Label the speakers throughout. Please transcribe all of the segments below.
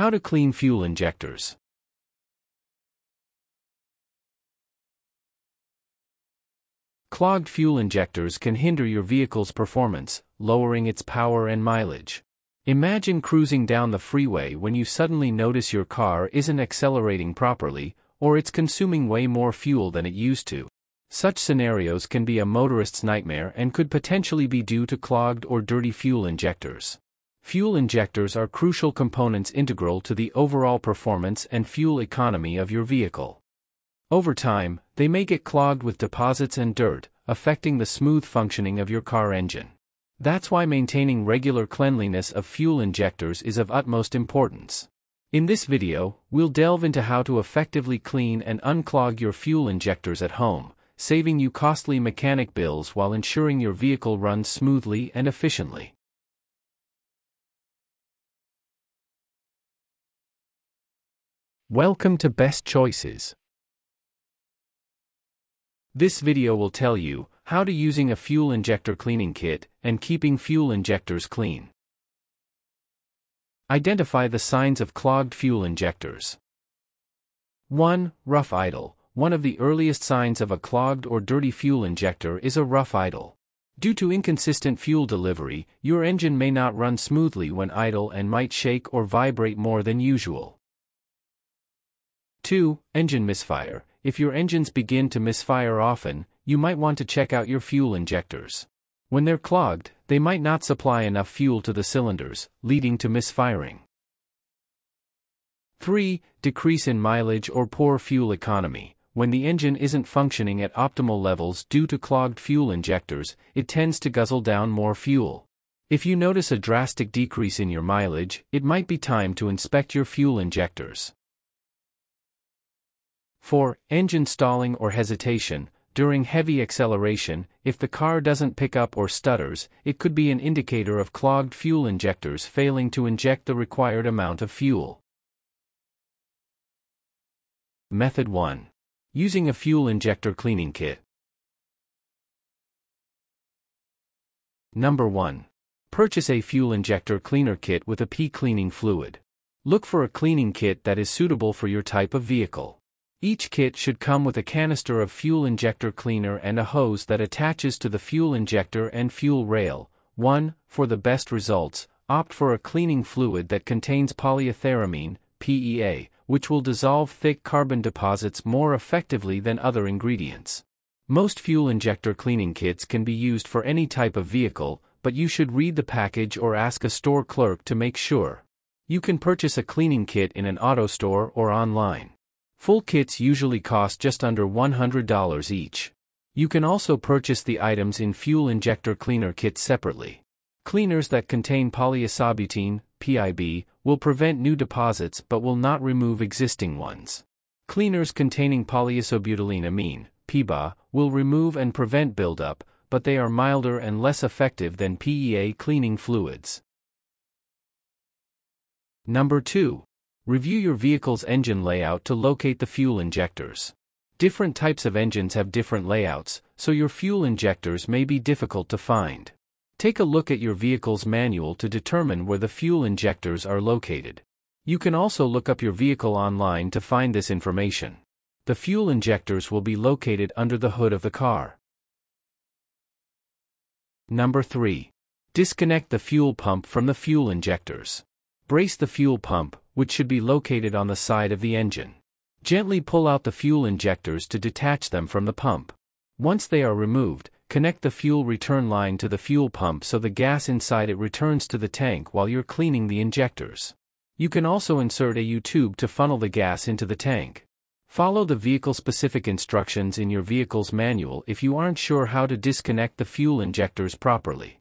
Speaker 1: How to clean fuel injectors. Clogged fuel injectors can hinder your vehicle's performance, lowering its power and mileage. Imagine cruising down the freeway when you suddenly notice your car isn't accelerating properly, or it's consuming way more fuel than it used to. Such scenarios can be a motorist's nightmare and could potentially be due to clogged or dirty fuel injectors. Fuel injectors are crucial components integral to the overall performance and fuel economy of your vehicle. Over time, they may get clogged with deposits and dirt, affecting the smooth functioning of your car engine. That's why maintaining regular cleanliness of fuel injectors is of utmost importance. In this video, we'll delve into how to effectively clean and unclog your fuel injectors at home, saving you costly mechanic bills while ensuring your vehicle runs smoothly and efficiently. Welcome to Best Choices. This video will tell you how to using a fuel injector cleaning kit and keeping fuel injectors clean. Identify the signs of clogged fuel injectors. 1. Rough idle. One of the earliest signs of a clogged or dirty fuel injector is a rough idle. Due to inconsistent fuel delivery, your engine may not run smoothly when idle and might shake or vibrate more than usual. 2. Engine misfire. If your engines begin to misfire often, you might want to check out your fuel injectors. When they're clogged, they might not supply enough fuel to the cylinders, leading to misfiring. 3. Decrease in mileage or poor fuel economy. When the engine isn't functioning at optimal levels due to clogged fuel injectors, it tends to guzzle down more fuel. If you notice a drastic decrease in your mileage, it might be time to inspect your fuel injectors. 4. Engine stalling or hesitation. During heavy acceleration, if the car doesn't pick up or stutters, it could be an indicator of clogged fuel injectors failing to inject the required amount of fuel. Method 1. Using a fuel injector cleaning kit. Number 1. Purchase a fuel injector cleaner kit with a P-cleaning fluid. Look for a cleaning kit that is suitable for your type of vehicle. Each kit should come with a canister of fuel injector cleaner and a hose that attaches to the fuel injector and fuel rail. 1. For the best results, opt for a cleaning fluid that contains polyethyramine, PEA, which will dissolve thick carbon deposits more effectively than other ingredients. Most fuel injector cleaning kits can be used for any type of vehicle, but you should read the package or ask a store clerk to make sure. You can purchase a cleaning kit in an auto store or online. Full kits usually cost just under $100 each. You can also purchase the items in fuel injector cleaner kits separately. Cleaners that contain polyisobutene, PIB, will prevent new deposits but will not remove existing ones. Cleaners containing polyisobutylenamine, PBA, will remove and prevent buildup, but they are milder and less effective than PEA cleaning fluids. Number 2. Review your vehicle's engine layout to locate the fuel injectors. Different types of engines have different layouts, so your fuel injectors may be difficult to find. Take a look at your vehicle's manual to determine where the fuel injectors are located. You can also look up your vehicle online to find this information. The fuel injectors will be located under the hood of the car. Number 3. Disconnect the fuel pump from the fuel injectors. Brace the fuel pump, which should be located on the side of the engine. Gently pull out the fuel injectors to detach them from the pump. Once they are removed, connect the fuel return line to the fuel pump so the gas inside it returns to the tank while you're cleaning the injectors. You can also insert a U-tube to funnel the gas into the tank. Follow the vehicle-specific instructions in your vehicle's manual if you aren't sure how to disconnect the fuel injectors properly.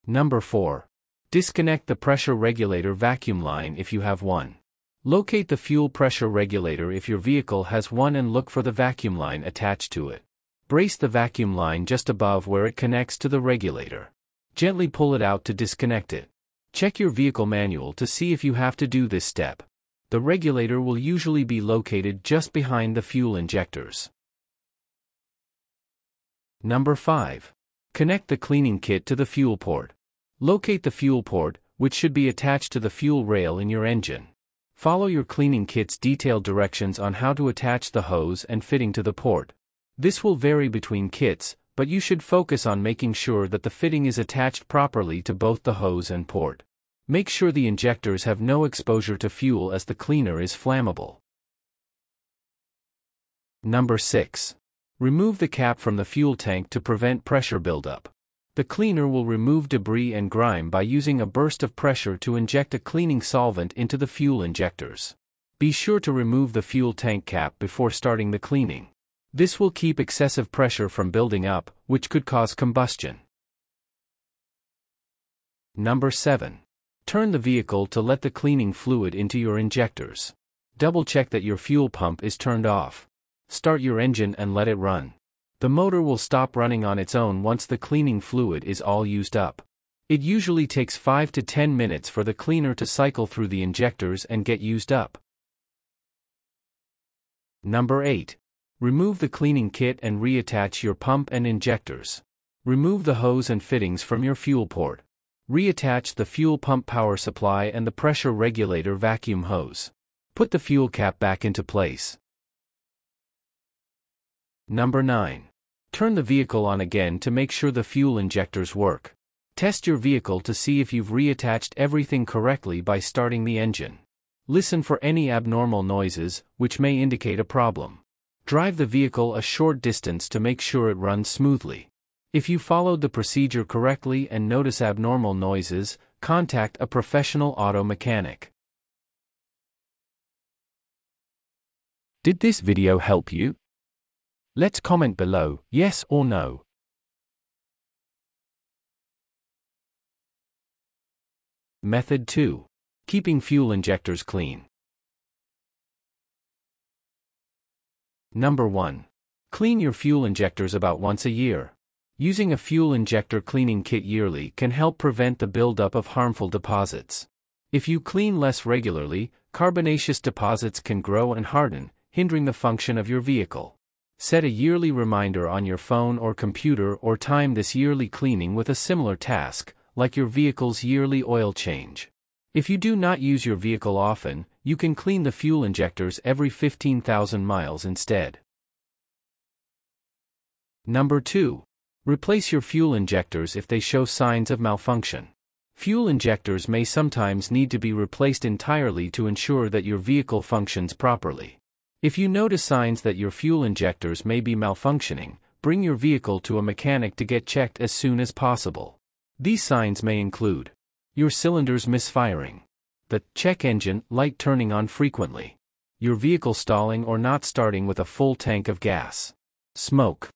Speaker 1: Number 4. Disconnect the pressure regulator vacuum line if you have one. Locate the fuel pressure regulator if your vehicle has one and look for the vacuum line attached to it. Brace the vacuum line just above where it connects to the regulator. Gently pull it out to disconnect it. Check your vehicle manual to see if you have to do this step. The regulator will usually be located just behind the fuel injectors. Number 5. Connect the cleaning kit to the fuel port. Locate the fuel port, which should be attached to the fuel rail in your engine. Follow your cleaning kit's detailed directions on how to attach the hose and fitting to the port. This will vary between kits, but you should focus on making sure that the fitting is attached properly to both the hose and port. Make sure the injectors have no exposure to fuel as the cleaner is flammable. Number 6. Remove the cap from the fuel tank to prevent pressure buildup. The cleaner will remove debris and grime by using a burst of pressure to inject a cleaning solvent into the fuel injectors. Be sure to remove the fuel tank cap before starting the cleaning. This will keep excessive pressure from building up, which could cause combustion. Number 7. Turn the vehicle to let the cleaning fluid into your injectors. Double check that your fuel pump is turned off. Start your engine and let it run. The motor will stop running on its own once the cleaning fluid is all used up. It usually takes 5 to 10 minutes for the cleaner to cycle through the injectors and get used up. Number 8. Remove the cleaning kit and reattach your pump and injectors. Remove the hose and fittings from your fuel port. Reattach the fuel pump power supply and the pressure regulator vacuum hose. Put the fuel cap back into place. Number 9. Turn the vehicle on again to make sure the fuel injectors work. Test your vehicle to see if you've reattached everything correctly by starting the engine. Listen for any abnormal noises, which may indicate a problem. Drive the vehicle a short distance to make sure it runs smoothly. If you followed the procedure correctly and notice abnormal noises, contact a professional auto mechanic. Did this video help you? Let's comment below, yes or no. Method 2. Keeping fuel injectors clean. Number 1. Clean your fuel injectors about once a year. Using a fuel injector cleaning kit yearly can help prevent the buildup of harmful deposits. If you clean less regularly, carbonaceous deposits can grow and harden, hindering the function of your vehicle. Set a yearly reminder on your phone or computer or time this yearly cleaning with a similar task, like your vehicle's yearly oil change. If you do not use your vehicle often, you can clean the fuel injectors every 15,000 miles instead. Number 2. Replace your fuel injectors if they show signs of malfunction. Fuel injectors may sometimes need to be replaced entirely to ensure that your vehicle functions properly. If you notice signs that your fuel injectors may be malfunctioning, bring your vehicle to a mechanic to get checked as soon as possible. These signs may include your cylinders misfiring, the check engine light turning on frequently, your vehicle stalling or not starting with a full tank of gas, smoke.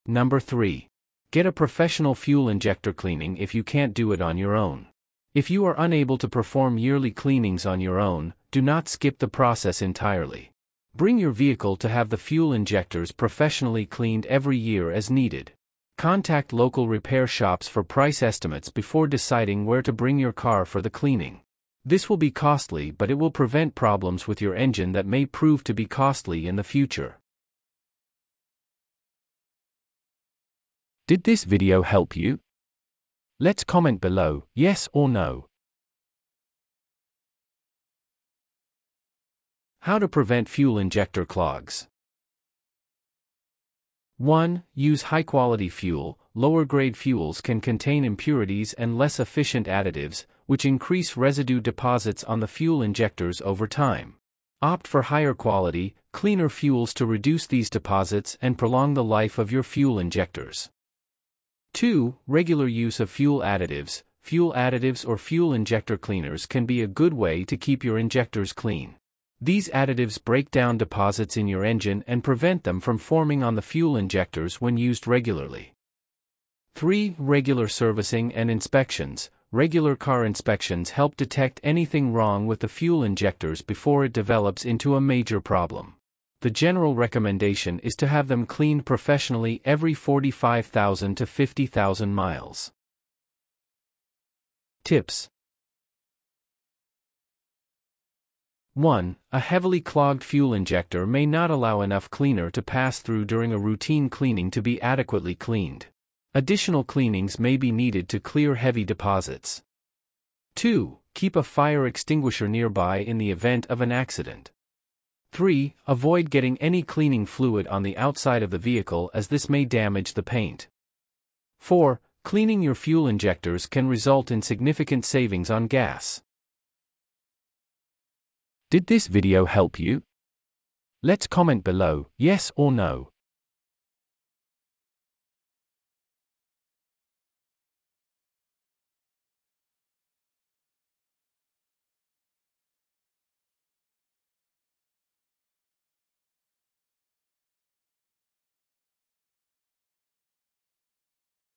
Speaker 1: Number 3. Get a professional fuel injector cleaning if you can't do it on your own. If you are unable to perform yearly cleanings on your own, do not skip the process entirely. Bring your vehicle to have the fuel injectors professionally cleaned every year as needed. Contact local repair shops for price estimates before deciding where to bring your car for the cleaning. This will be costly, but it will prevent problems with your engine that may prove to be costly in the future. Did this video help you? Let's comment below, yes or no. How to prevent fuel injector clogs. 1. Use high-quality fuel. Lower-grade fuels can contain impurities and less efficient additives, which increase residue deposits on the fuel injectors over time. Opt for higher quality, cleaner fuels to reduce these deposits and prolong the life of your fuel injectors. 2. Regular use of fuel additives. Fuel additives or fuel injector cleaners can be a good way to keep your injectors clean. These additives break down deposits in your engine and prevent them from forming on the fuel injectors when used regularly. 3. Regular servicing and inspections. Regular car inspections help detect anything wrong with the fuel injectors before it develops into a major problem. The general recommendation is to have them cleaned professionally every 45,000 to 50,000 miles. Tips. 1. A heavily clogged fuel injector may not allow enough cleaner to pass through during a routine cleaning to be adequately cleaned. Additional cleanings may be needed to clear heavy deposits. 2. Keep a fire extinguisher nearby in the event of an accident. 3. Avoid getting any cleaning fluid on the outside of the vehicle as this may damage the paint. 4. Cleaning your fuel injectors can result in significant savings on gas. Did this video help you? Let's comment below, yes or no.